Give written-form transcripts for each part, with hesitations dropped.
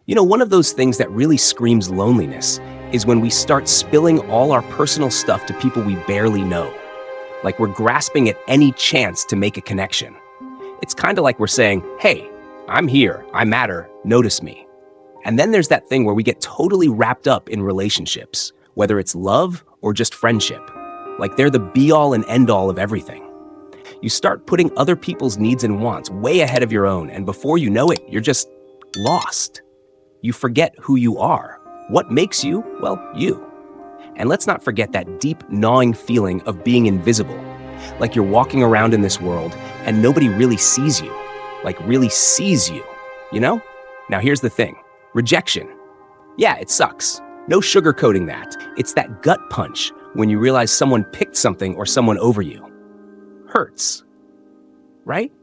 One of those things that really screams loneliness is when we start spilling all our personal stuff to people we barely know. Like we're grasping at any chance to make a connection. It's kind of like we're saying, hey, I'm here, I matter, notice me. And then there's that thing where we get totally wrapped up in relationships, whether it's love or just friendship. Like they're the be-all and end-all of everything. You start putting other people's needs and wants way ahead of your own, and before you know it, you're just lost. You forget who you are. What makes you, well, you. And let's not forget that deep, gnawing feeling of being invisible. Like you're walking around in this world and nobody really sees you. Like really sees you, you know? Now here's the thing. Rejection. Yeah, it sucks. No sugarcoating that. It's that gut punch when you realize someone picked something or someone over you. Hurts, right?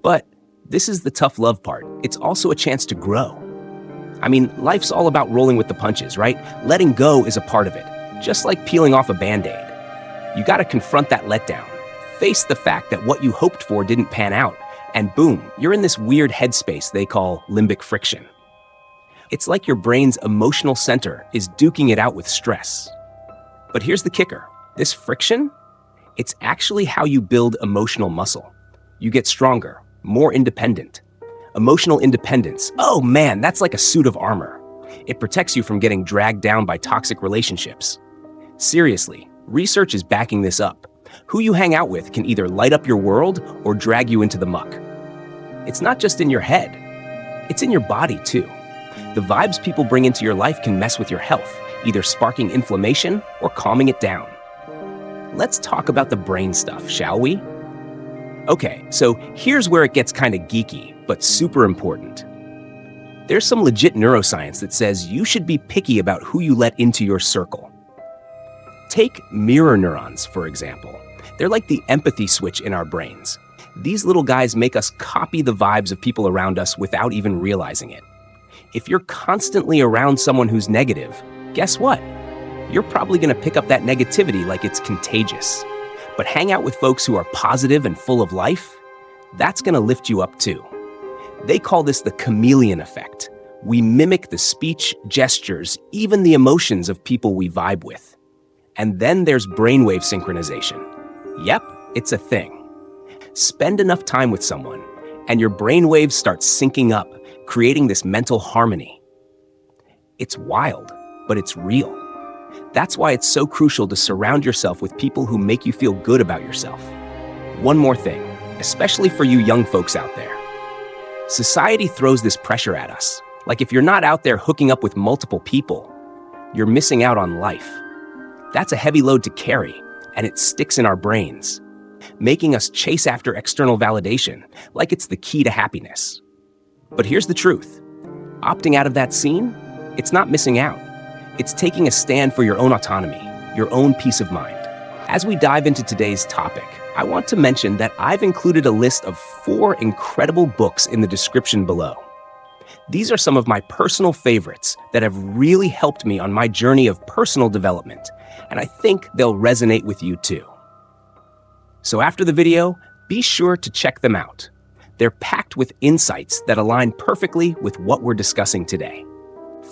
But this is the tough love part. It's also a chance to grow. I mean, life's all about rolling with the punches, right? Letting go is a part of it, just like peeling off a Band-Aid. You gotta confront that letdown, face the fact that what you hoped for didn't pan out, and boom, you're in this weird headspace they call limbic friction. It's like your brain's emotional center is duking it out with stress. But here's the kicker. This friction, it's actually how you build emotional muscle. You get stronger, more independent. Emotional independence, oh man, that's like a suit of armor. It protects you from getting dragged down by toxic relationships. Seriously, research is backing this up. Who you hang out with can either light up your world or drag you into the muck. It's not just in your head, it's in your body too. The vibes people bring into your life can mess with your health, either sparking inflammation or calming it down. Let's talk about the brain stuff, shall we? Okay, so here's where it gets kind of geeky, but super important. There's some legit neuroscience that says you should be picky about who you let into your circle. Take mirror neurons, for example. They're like the empathy switch in our brains. These little guys make us copy the vibes of people around us without even realizing it. If you're constantly around someone who's negative, guess what? You're probably going to pick up that negativity like it's contagious. But hang out with folks who are positive and full of life, that's going to lift you up too. They call this the chameleon effect. We mimic the speech, gestures, even the emotions of people we vibe with. And then there's brainwave synchronization. Yep, it's a thing. Spend enough time with someone, and your brainwaves start syncing up, creating this mental harmony. It's wild, but it's real. That's why it's so crucial to surround yourself with people who make you feel good about yourself. One more thing, especially for you young folks out there. Society throws this pressure at us. Like if you're not out there hooking up with multiple people, you're missing out on life. That's a heavy load to carry, and it sticks in our brains, making us chase after external validation, like it's the key to happiness. But here's the truth. Opting out of that scene, it's not missing out. It's taking a stand for your own autonomy, your own peace of mind. As we dive into today's topic, I want to mention that I've included a list of 4 incredible books in the description below. These are some of my personal favorites that have really helped me on my journey of personal development, and I think they'll resonate with you too. So after the video, be sure to check them out. They're packed with insights that align perfectly with what we're discussing today.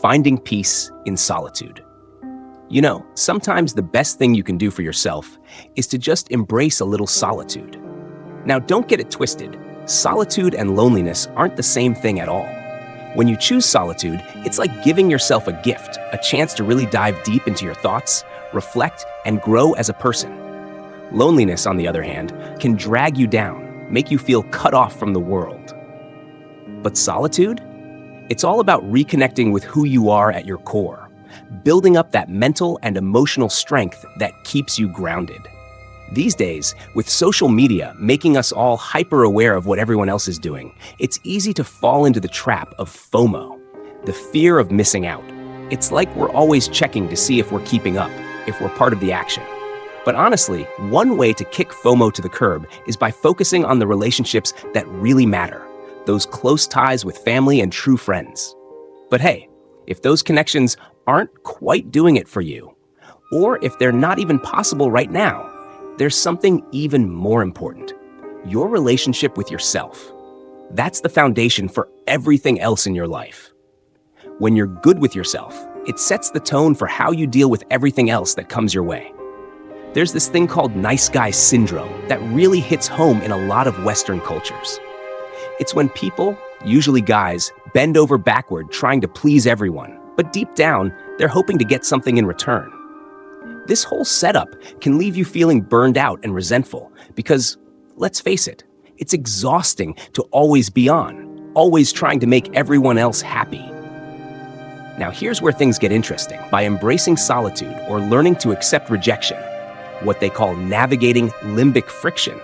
Finding peace in solitude. You know, sometimes the best thing you can do for yourself is to just embrace a little solitude. Now, don't get it twisted. Solitude and loneliness aren't the same thing at all. When you choose solitude, it's like giving yourself a gift, a chance to really dive deep into your thoughts, reflect, and grow as a person. Loneliness, on the other hand, can drag you down, make you feel cut off from the world. But solitude? It's all about reconnecting with who you are at your core, building up that mental and emotional strength that keeps you grounded. These days, with social media making us all hyper-aware of what everyone else is doing, it's easy to fall into the trap of FOMO, the fear of missing out. It's like we're always checking to see if we're keeping up, if we're part of the action. But honestly, one way to kick FOMO to the curb is by focusing on the relationships that really matter, those close ties with family and true friends. But hey, if those connections aren't quite doing it for you, or if they're not even possible right now, there's something even more important: your relationship with yourself. That's the foundation for everything else in your life. When you're good with yourself, it sets the tone for how you deal with everything else that comes your way. There's this thing called nice guy syndrome that really hits home in a lot of Western cultures. It's when people, usually guys, bend over backward trying to please everyone, but deep down, they're hoping to get something in return. This whole setup can leave you feeling burned out and resentful because, let's face it, it's exhausting to always be on, always trying to make everyone else happy. Now here's where things get interesting. By embracing solitude or learning to accept rejection, what they call navigating limbic friction,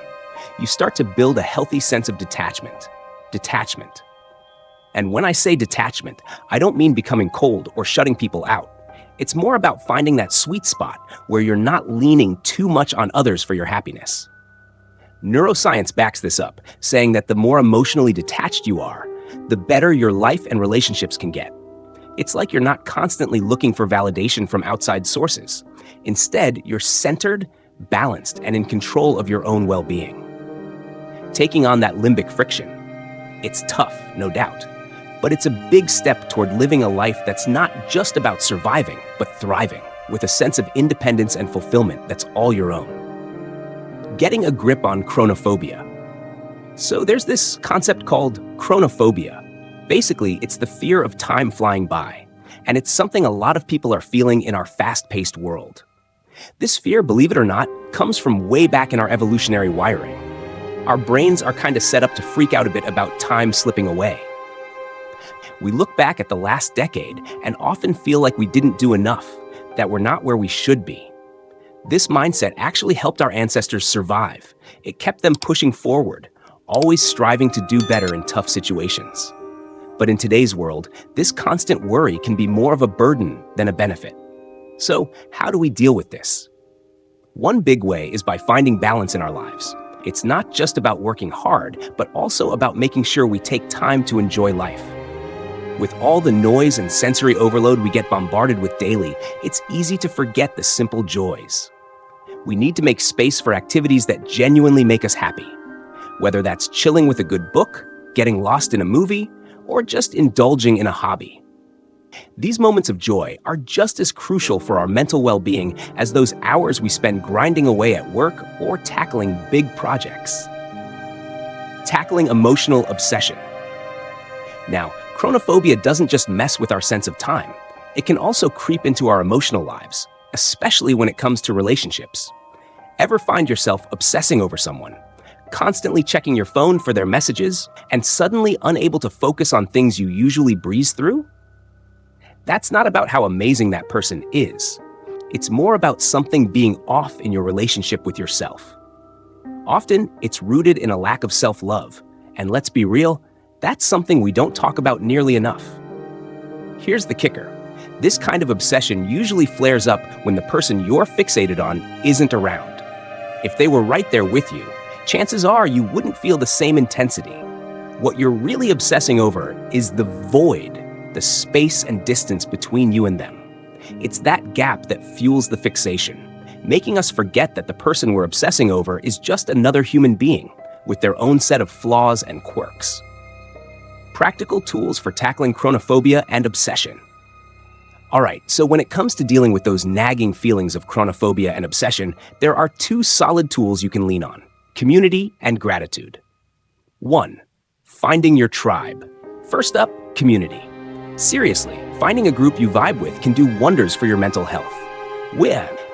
you start to build a healthy sense of detachment. Detachment. And when I say detachment, I don't mean becoming cold or shutting people out. It's more about finding that sweet spot where you're not leaning too much on others for your happiness. Neuroscience backs this up, saying that the more emotionally detached you are, the better your life and relationships can get. It's like you're not constantly looking for validation from outside sources. Instead, you're centered, balanced, and in control of your own well-being. Taking on that limbic friction, it's tough, no doubt, but it's a big step toward living a life that's not just about surviving, but thriving, with a sense of independence and fulfillment that's all your own. Getting a grip on chronophobia. So there's this concept called chronophobia. Basically, it's the fear of time flying by, and it's something a lot of people are feeling in our fast-paced world. This fear, believe it or not, comes from way back in our evolutionary wiring. Our brains are kind of set up to freak out a bit about time slipping away. We look back at the last decade and often feel like we didn't do enough, that we're not where we should be. This mindset actually helped our ancestors survive. It kept them pushing forward, always striving to do better in tough situations. But in today's world, this constant worry can be more of a burden than a benefit. So, how do we deal with this? One big way is by finding balance in our lives. It's not just about working hard, but also about making sure we take time to enjoy life. With all the noise and sensory overload we get bombarded with daily, it's easy to forget the simple joys. We need to make space for activities that genuinely make us happy. Whether that's chilling with a good book, getting lost in a movie, or just indulging in a hobby. These moments of joy are just as crucial for our mental well-being as those hours we spend grinding away at work or tackling big projects. Tackling emotional obsession. Now, chronophobia doesn't just mess with our sense of time. It can also creep into our emotional lives, especially when it comes to relationships. Ever find yourself obsessing over someone, constantly checking your phone for their messages, and suddenly unable to focus on things you usually breeze through? That's not about how amazing that person is. It's more about something being off in your relationship with yourself. Often, it's rooted in a lack of self-love, and let's be real, that's something we don't talk about nearly enough. Here's the kicker. This kind of obsession usually flares up when the person you're fixated on isn't around. If they were right there with you, chances are you wouldn't feel the same intensity. What you're really obsessing over is the void, the space and distance between you and them. It's that gap that fuels the fixation, making us forget that the person we're obsessing over is just another human being with their own set of flaws and quirks. Practical tools for tackling chronophobia and obsession. All right, so when it comes to dealing with those nagging feelings of chronophobia and obsession, there are two solid tools you can lean on: community and gratitude. 1. Finding your tribe. First up, community. Seriously, finding a group you vibe with can do wonders for your mental health.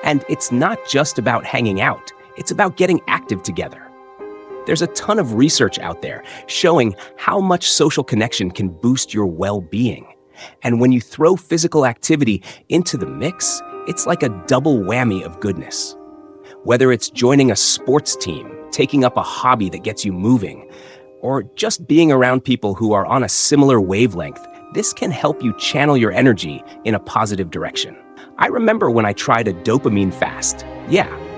And it's not just about hanging out, it's about getting active together. There's a ton of research out there showing how much social connection can boost your well-being. And when you throw physical activity into the mix, it's like a double whammy of goodness. Whether it's joining a sports team, taking up a hobby that gets you moving, or just being around people who are on a similar wavelength, this can help you channel your energy in a positive direction. I remember when I tried a dopamine fast.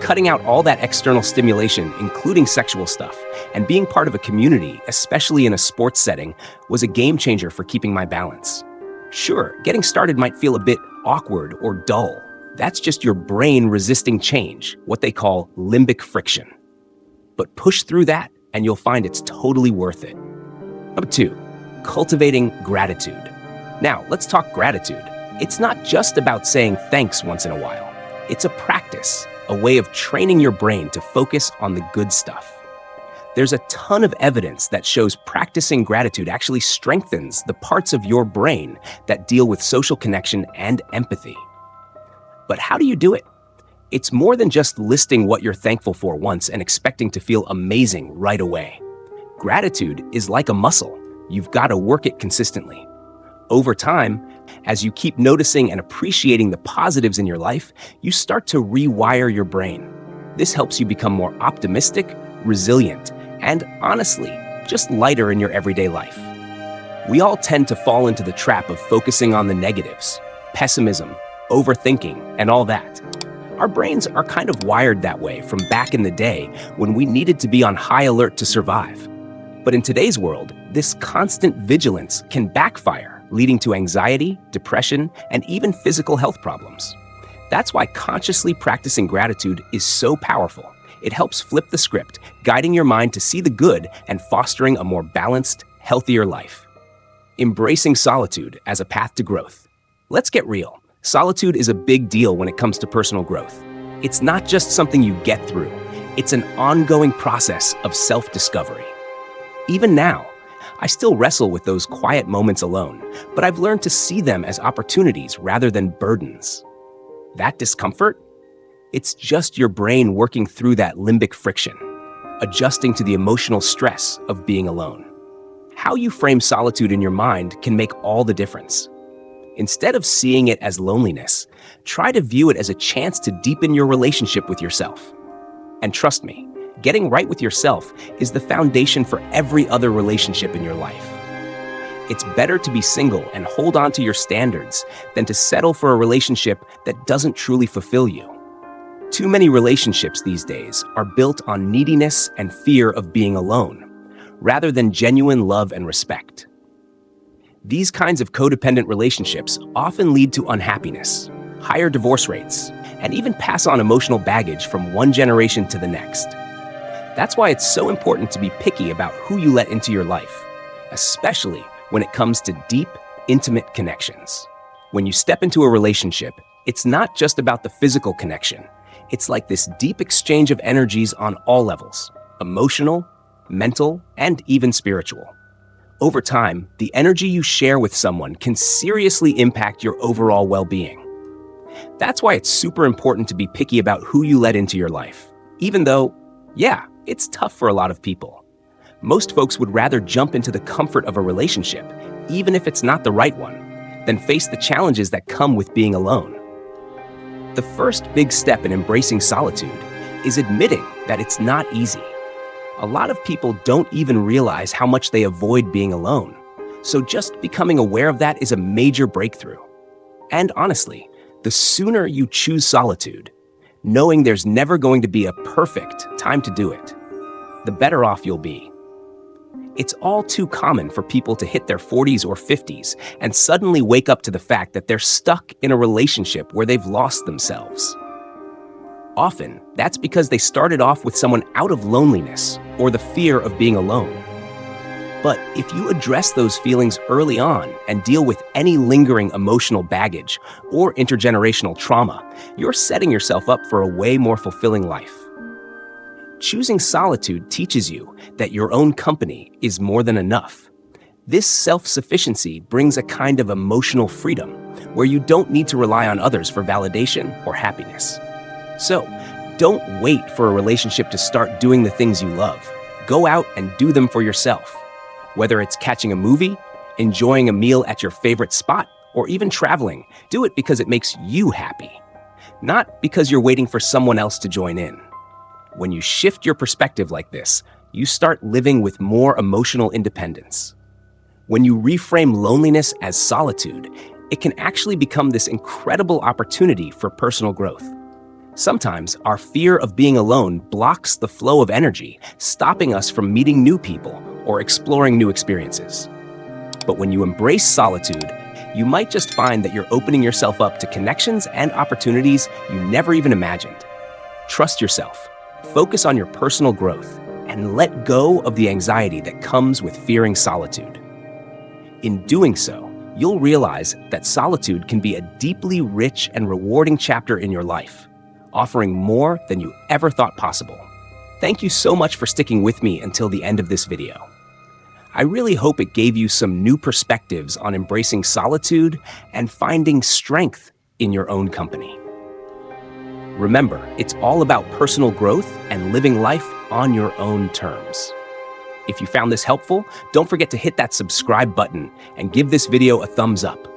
Cutting out all that external stimulation, including sexual stuff, and being part of a community, especially in a sports setting, was a game changer for keeping my balance. Sure, getting started might feel a bit awkward or dull. That's just your brain resisting change, what they call limbic friction. But push through that, and you'll find it's totally worth it. Number 2, cultivating gratitude. Now, let's talk gratitude. It's not just about saying thanks once in a while. It's a practice, a way of training your brain to focus on the good stuff. There's a ton of evidence that shows practicing gratitude actually strengthens the parts of your brain that deal with social connection and empathy. But how do you do it? It's more than just listing what you're thankful for once and expecting to feel amazing right away. Gratitude is like a muscle. You've got to work it consistently. Over time, as you keep noticing and appreciating the positives in your life, you start to rewire your brain. This helps you become more optimistic, resilient, and honestly, just lighter in your everyday life. We all tend to fall into the trap of focusing on the negatives, pessimism, overthinking, and all that. Our brains are kind of wired that way from back in the day when we needed to be on high alert to survive. But in today's world, this constant vigilance can backfire, leading to anxiety, depression, and even physical health problems. That's why consciously practicing gratitude is so powerful. It helps flip the script, guiding your mind to see the good and fostering a more balanced, healthier life. Embracing solitude as a path to growth. Let's get real. Solitude is a big deal when it comes to personal growth. It's not just something you get through. It's an ongoing process of self-discovery. Even now, I still wrestle with those quiet moments alone, but I've learned to see them as opportunities rather than burdens. That discomfort? It's just your brain working through that limbic friction, adjusting to the emotional stress of being alone. How you frame solitude in your mind can make all the difference. Instead of seeing it as loneliness, try to view it as a chance to deepen your relationship with yourself. And trust me, getting right with yourself is the foundation for every other relationship in your life. It's better to be single and hold on to your standards than to settle for a relationship that doesn't truly fulfill you. Too many relationships these days are built on neediness and fear of being alone, rather than genuine love and respect. These kinds of codependent relationships often lead to unhappiness, higher divorce rates, and even pass on emotional baggage from one generation to the next. That's why it's so important to be picky about who you let into your life, especially when it comes to deep, intimate connections. When you step into a relationship, it's not just about the physical connection. It's like this deep exchange of energies on all levels: emotional, mental, and even spiritual. Over time, the energy you share with someone can seriously impact your overall well-being. That's why it's super important to be picky about who you let into your life. Even though, yeah, it's tough for a lot of people. Most folks would rather jump into the comfort of a relationship, even if it's not the right one, than face the challenges that come with being alone. The first big step in embracing solitude is admitting that it's not easy. A lot of people don't even realize how much they avoid being alone, so just becoming aware of that is a major breakthrough. And honestly, the sooner you choose solitude, knowing there's never going to be a perfect time to do it, the better off you'll be. It's all too common for people to hit their 40s or 50s and suddenly wake up to the fact that they're stuck in a relationship where they've lost themselves. Often, that's because they started off with someone out of loneliness or the fear of being alone. But if you address those feelings early on and deal with any lingering emotional baggage or intergenerational trauma, you're setting yourself up for a way more fulfilling life. Choosing solitude teaches you that your own company is more than enough. This self-sufficiency brings a kind of emotional freedom where you don't need to rely on others for validation or happiness. So, don't wait for a relationship to start doing the things you love. Go out and do them for yourself. Whether it's catching a movie, enjoying a meal at your favorite spot, or even traveling, do it because it makes you happy, not because you're waiting for someone else to join in. When you shift your perspective like this, you start living with more emotional independence. When you reframe loneliness as solitude, it can actually become this incredible opportunity for personal growth. Sometimes our fear of being alone blocks the flow of energy, stopping us from meeting new people or exploring new experiences. But when you embrace solitude, you might just find that you're opening yourself up to connections and opportunities you never even imagined. Trust yourself. Focus on your personal growth and let go of the anxiety that comes with fearing solitude. In doing so, you'll realize that solitude can be a deeply rich and rewarding chapter in your life, offering more than you ever thought possible. Thank you so much for sticking with me until the end of this video. I really hope it gave you some new perspectives on embracing solitude and finding strength in your own company. Remember, it's all about personal growth and living life on your own terms. If you found this helpful, don't forget to hit that subscribe button and give this video a thumbs up.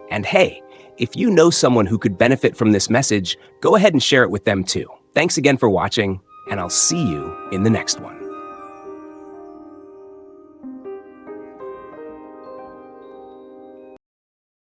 And hey, if you know someone who could benefit from this message, go ahead and share it with them too. Thanks again for watching, and I'll see you in the next one.